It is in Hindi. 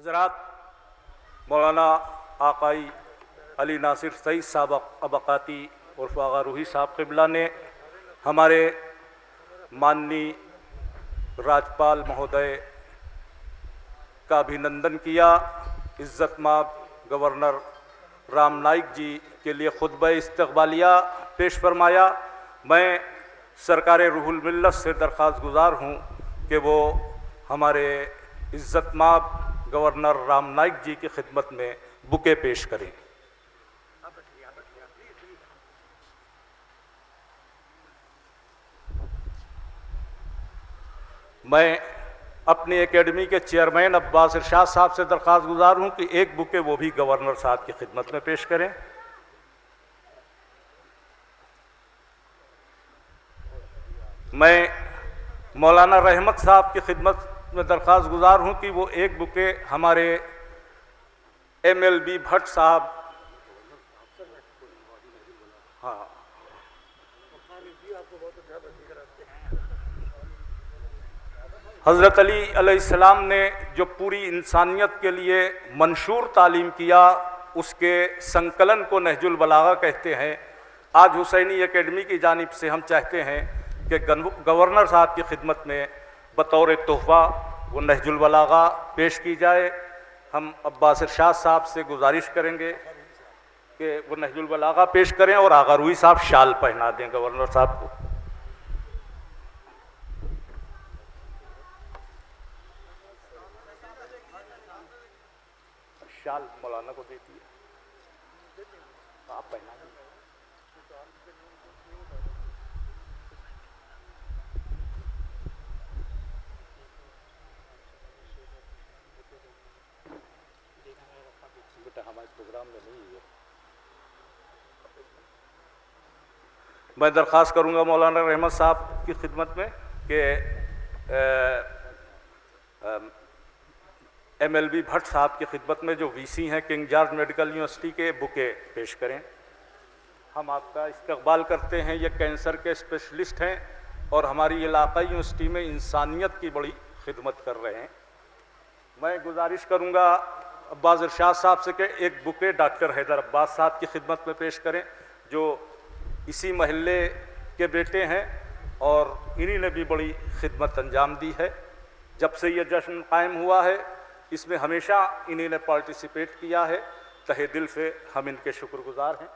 हज़रात मौलाना आकाई अली नासिर सईद साहब अबकाती उर्फ आगा रूही साहब क़िबला ने हमारे माननीय राज्यपाल महोदय का अभिनंदन किया। इज़्ज़तमाब गवर्नर राम नाईक जी के लिए खुतबा इस्तक़बालिया पेश फरमाया। मैं सरकार रूहुल मिल्लत से दरख्वास्त गुज़ार हूँ कि वो हमारे इज़्ज़तमाब गवर्नर राम नाईक जी की खिदमत में बुके पेश करें। मैं अपनी एकेडमी के चेयरमैन अब्बास इरशाद साहब से दरख्वास्त गुजार हूँ कि एक बुके वो भी गवर्नर साहब की खिदमत में पेश करें। मैं मौलाना रहमत साहब की खिदमत में दरख्वास्त गुजार हूँ कि वो एक बुके हमारे MLB भट्ट साहब हज़रत अली अलैहिस्सलाम ने जो पूरी इंसानियत के लिए मंशूर तालीम किया, उसके संकलन को नहजुल बलागा कहते हैं। आज हुसैनी एकेडमी की जानिब से हम चाहते हैं कि गवर्नर साहब की खिदमत में बतौर तोहफ़ा वो नहजुल बलागा पेश की जाए। हम अब्बास इरशाद साहब से गुजारिश करेंगे कि वो नहजुल बलागा पेश करें और आगा रूही साहब शाल पहना दें गवर्नर साहब को। शाल मौलाना को देती है, आप पहना दें। बेटा हमारे प्रोग्राम में नहीं है। मैं दरख्वास्त करूंगा मौलाना रहमत साहब की खिदमत में कि MLB भट्ट साहब की खिदमत में जो VC हैं किंग जॉर्ज मेडिकल यूनिवर्सिटी के, बुके पेश करें। हम आपका इस्तकबाल करते हैं। ये कैंसर के स्पेशलिस्ट हैं और हमारी इलाक़ाई यूनिवर्सिटी में इंसानियत की बड़ी खिदमत कर रहे हैं। मैं गुजारिश करूंगा अब्बास इरशाद साहब से कि एक बुके डॉक्टर हैदर अब्बास साहब की खिदमत में पेश करें, जो इसी महल्ले के बेटे हैं और इन्हीं ने भी बड़ी खिदमत अंजाम दी है। जब से ये जश्न कायम हुआ है, इसमें हमेशा इन्हीं ने पार्टिसिपेट किया है। तहे दिल से हम इनके शुक्रगुजार हैं।